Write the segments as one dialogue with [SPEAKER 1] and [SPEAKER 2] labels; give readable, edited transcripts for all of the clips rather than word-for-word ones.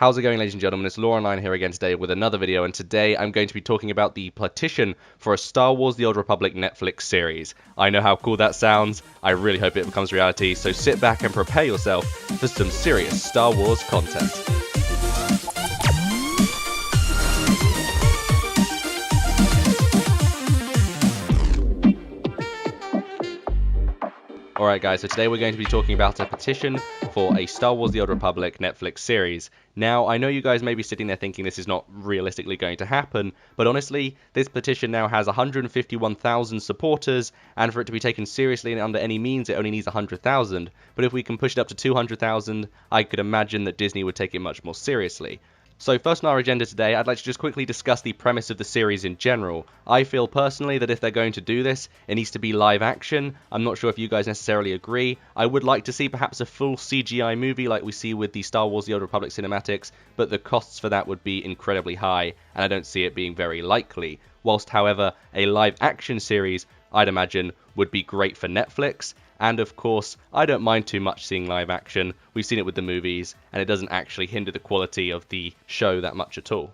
[SPEAKER 1] How's it going, ladies and gentlemen? It's LorOnline here again today with another video, and today I'm going to be talking about the petition for a Star Wars The Old Republic Netflix series. I know how cool that sounds. I really hope it becomes reality, so sit back and prepare yourself for some serious Star Wars content. Alright guys, so today we're going to be talking about a petition for a Star Wars The Old Republic Netflix series. Now, I know you guys may be sitting there thinking this is not realistically going to happen, but honestly, this petition now has 151,000 supporters, and for it to be taken seriously and under any means, it only needs 100,000. But if we can push it up to 200,000, I could imagine that Disney would take it much more seriously. So first on our agenda today, I'd like to just quickly discuss the premise of the series in general. I feel personally that if they're going to do this, it needs to be live action. I'm not sure if you guys necessarily agree. I would like to see perhaps a full CGI movie like we see with the Star Wars The Old Republic cinematics, but the costs for that would be incredibly high, and I don't see it being very likely. Whilst, however, a live action series, I'd imagine, would be great for Netflix. And of course, I don't mind too much seeing live action. We've seen it with the movies, and it doesn't actually hinder the quality of the show that much at all.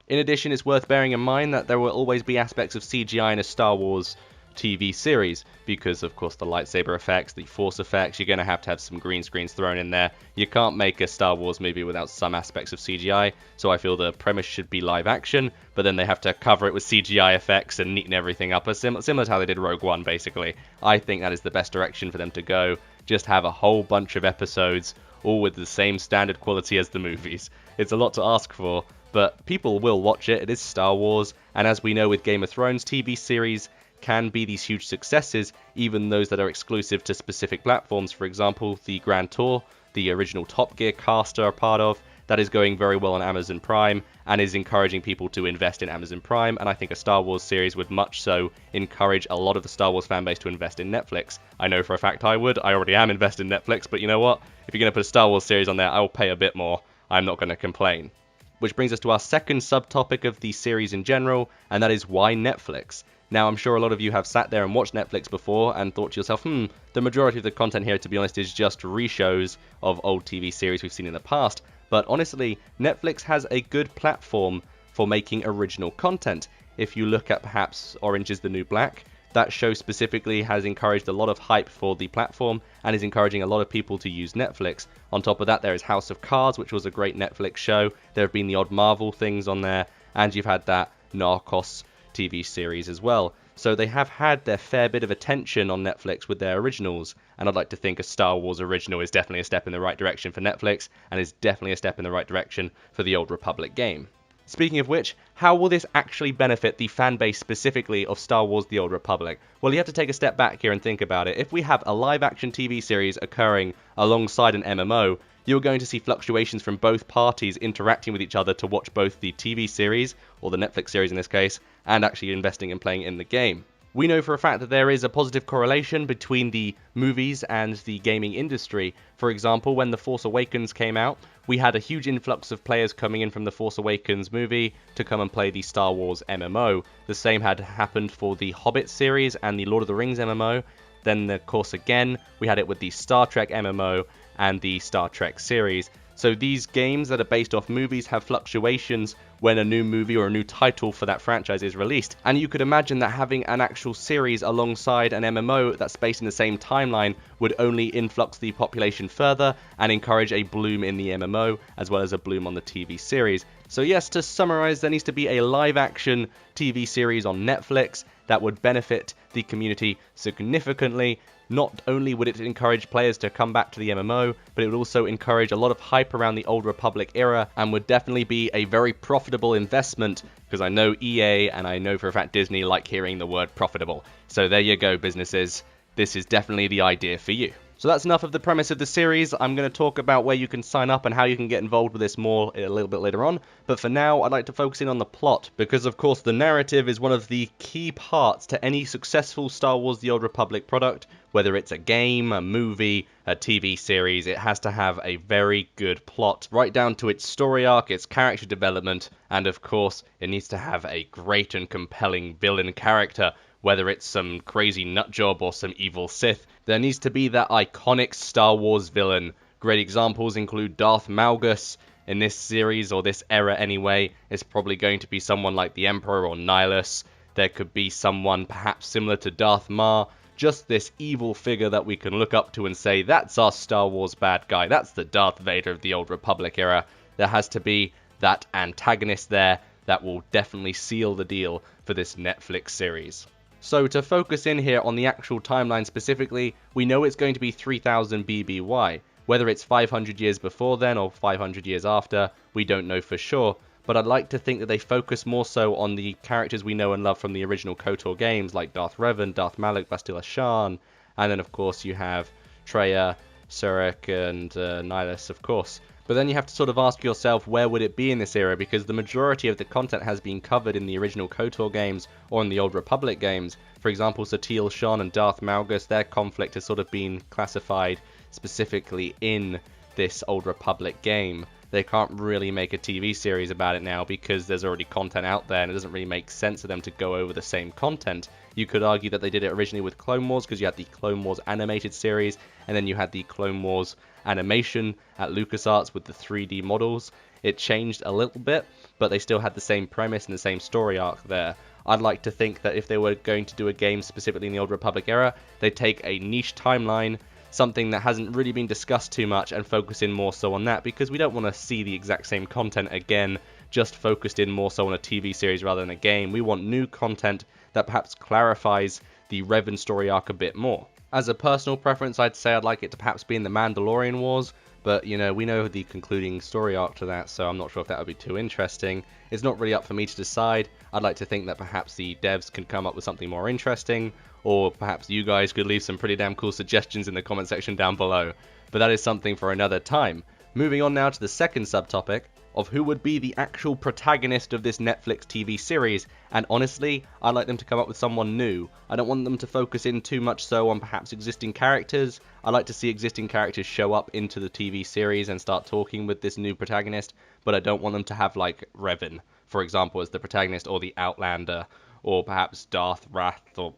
[SPEAKER 1] In addition, it's worth bearing in mind that there will always be aspects of CGI in a Star Wars TV series, because of course the lightsaber effects, the force effects, you're going to have some green screens thrown in there. You can't make a Star Wars movie without some aspects of CGI, so I feel the premise should be live action, but then they have to cover it with CGI effects and neaten everything up, similar to how they did Rogue One basically. I think that is the best direction for them to go. Just have a whole bunch of episodes, all with the same standard quality as the movies. It's a lot to ask for, but people will watch it. It is Star Wars, and as we know with Game of Thrones, TV series can be these huge successes, even those that are exclusive to specific platforms. For example, the Grand Tour, the original Top Gear cast are a part of, that is going very well on Amazon Prime and is encouraging people to invest in Amazon Prime, and I think a Star Wars series would much so encourage a lot of the Star Wars fanbase to invest in Netflix. I know for a fact I would. I already am invested in Netflix, but you know what? If you're going to put a Star Wars series on there, I will pay a bit more. I'm not going to complain. Which brings us to our second subtopic of the series in general, and that is why Netflix? Now, I'm sure a lot of you have sat there and watched Netflix before and thought to yourself, the majority of the content here, to be honest, is just reshows of old TV series we've seen in the past. But honestly, Netflix has a good platform for making original content. If you look at perhaps Orange is the New Black, that show specifically has encouraged a lot of hype for the platform and is encouraging a lot of people to use Netflix. On top of that, there is House of Cards, which was a great Netflix show. There have been the odd Marvel things on there, and you've had that Narcos TV series as well. So they have had their fair bit of attention on Netflix with their originals, and I'd like to think a Star Wars original is definitely a step in the right direction for Netflix, and is definitely a step in the right direction for the Old Republic game. Speaking of which, how will this actually benefit the fanbase specifically of Star Wars The Old Republic? Well, you have to take a step back here and think about it. If we have a live-action TV series occurring alongside an MMO, you're going to see fluctuations from both parties interacting with each other to watch both the TV series, or the Netflix series in this case, and actually investing and playing in the game. We know for a fact that there is a positive correlation between the movies and the gaming industry. For example, when The Force Awakens came out, we had a huge influx of players coming in from The Force Awakens movie to come and play the Star Wars MMO. The same had happened for the Hobbit series and the Lord of the Rings MMO. Then, of course, again, we had it with the Star Trek MMO and the Star Trek series. So these games that are based off movies have fluctuations when a new movie or a new title for that franchise is released. And you could imagine that having an actual series alongside an MMO that's based in the same timeline would only influx the population further and encourage a bloom in the MMO as well as a bloom on the TV series. So yes, to summarize, there needs to be a live action TV series on Netflix that would benefit the community significantly. Not only would it encourage players to come back to the MMO, but it would also encourage a lot of hype around the Old Republic era and would definitely be a very profitable investment, because I know EA and I know for a fact Disney like hearing the word profitable. So there you go, businesses. This is definitely the idea for you. So that's enough of the premise of the series. I'm going to talk about where you can sign up and how you can get involved with this more a little bit later on. But for now, I'd like to focus in on the plot, because of course the narrative is one of the key parts to any successful Star Wars The Old Republic product. Whether it's a game, a movie, a TV series, it has to have a very good plot, right down to its story arc, its character development, and of course, it needs to have a great and compelling villain character. Whether it's some crazy nutjob or some evil Sith, there needs to be that iconic Star Wars villain. Great examples include Darth Malgus In this series, or this era anyway, it's probably going to be someone like the Emperor or Nihilus. There could be someone perhaps similar to Darth Maul, just this evil figure that we can look up to and say, that's our Star Wars bad guy, that's the Darth Vader of the Old Republic era. There has to be that antagonist there that will definitely seal the deal for this Netflix series. So to focus in here on the actual timeline specifically, we know it's going to be 3000 BBY. Whether it's 500 years before then or 500 years after, we don't know for sure, but I'd like to think that they focus more so on the characters we know and love from the original KOTOR games, like Darth Revan, Darth Malak, Bastila Shan, and then of course you have Traya, Surik, and Nihilus, of course. But then you have to sort of ask yourself, where would it be in this era, because the majority of the content has been covered in the original KOTOR games or in the Old Republic games. For example, Satele Shan and Darth Malgus, their conflict has sort of been classified specifically in this Old Republic game. They can't really make a TV series about it now because there's already content out there and it doesn't really make sense for them to go over the same content. You could argue that they did it originally with Clone Wars because you had the Clone Wars animated series and then you had the Clone Wars animation at LucasArts with the 3D models. It changed a little bit, but they still had the same premise and the same story arc there. I'd like to think that if they were going to do a game specifically in the Old Republic era, they'd take a niche timeline, something that hasn't really been discussed too much, and focus in more so on that, because we don't want to see the exact same content again, just focused in more so on a TV series rather than a game. We want new content that perhaps clarifies the Revan story arc a bit more. As a personal preference, I'd say I'd like it to perhaps be in the Mandalorian Wars, but you know, we know the concluding story arc to that, so I'm not sure if that would be too interesting. It's not really up for me to decide. I'd like to think that perhaps the devs can come up with something more interesting, or perhaps you guys could leave some pretty damn cool suggestions in the comment section down below. But that is something for another time. Moving on now to the second subtopic of who would be the actual protagonist of this Netflix TV series, and honestly, I'd like them to come up with someone new. I don't want them to focus in too much so on perhaps existing characters. I like to see existing characters show up into the TV series and start talking with this new protagonist, but I don't want them to have like Revan, for example, as the protagonist, or the Outlander, or perhaps Darth Wrath, or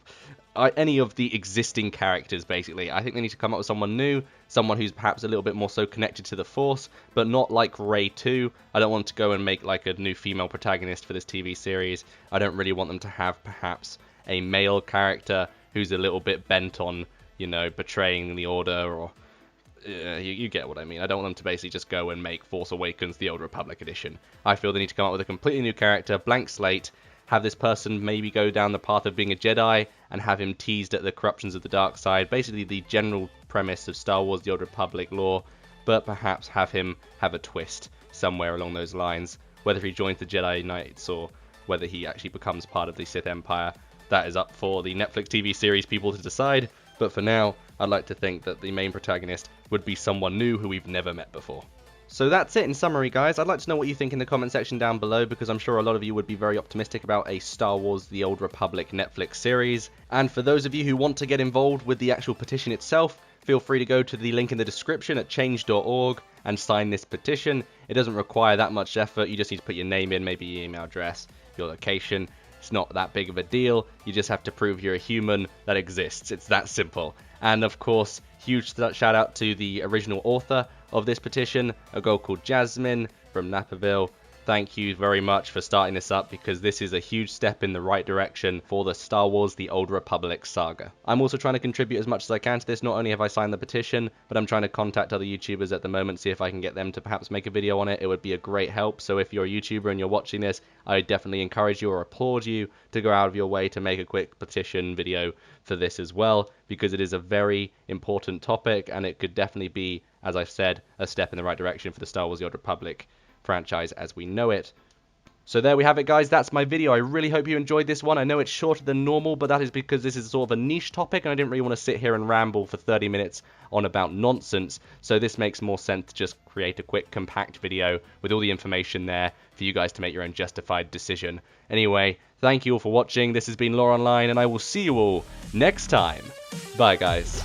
[SPEAKER 1] any of the existing characters, basically. I think they need to come up with someone new, someone who's perhaps a little bit more so connected to the Force, but not like Rey 2. I don't want to go and make like a new female protagonist for this TV series. I don't really want them to have perhaps a male character who's a little bit bent on, you know, betraying the Order, or you get what I mean. I don't want them to basically just go and make Force Awakens the Old Republic edition. I feel they need to come up with a completely new character, blank slate, have this person maybe go down the path of being a Jedi, and have him teased at the corruptions of the dark side. Basically the general premise of Star Wars The Old Republic lore, but perhaps have him have a twist somewhere along those lines. Whether he joins the Jedi Knights or whether he actually becomes part of the Sith Empire, that is up for the Netflix TV series people to decide. But for now, I'd like to think that the main protagonist would be someone new who we've never met before. So that's it in summary, guys. I'd like to know what you think in the comment section down below, because I'm sure a lot of you would be very optimistic about a Star Wars The Old Republic Netflix series. And for those of you who want to get involved with the actual petition itself, feel free to go to the link in the description at change.org and sign this petition. It doesn't require that much effort. You just need to put your name in, maybe your email address, your location. It's not that big of a deal. You just have to prove you're a human that exists. It's that simple. And of course, huge shout out to the original author of this petition, a girl called Jasmine from Naperville. Thank you very much for starting this up, because this is a huge step in the right direction for the Star Wars The Old Republic saga. I'm also trying to contribute as much as I can to this. Not only have I signed the petition, but I'm trying to contact other YouTubers at the moment, see if I can get them to perhaps make a video on it. It would be a great help. So if you're a YouTuber and you're watching this, I definitely encourage you or applaud you to go out of your way to make a quick petition video for this as well, because it is a very important topic and it could definitely be, as I've said, a step in the right direction for the Star Wars The Old Republic franchise as we know it. So there we have it, guys. That's my video. I really hope you enjoyed this one. I know it's shorter than normal, but that is because this is sort of a niche topic and I didn't really want to sit here and ramble for 30 minutes on about nonsense. So this makes more sense to just create a quick compact video with all the information there for you guys to make your own justified decision. Anyway, thank you all for watching. This has been LorOnline and I will see you all next time. Bye, guys.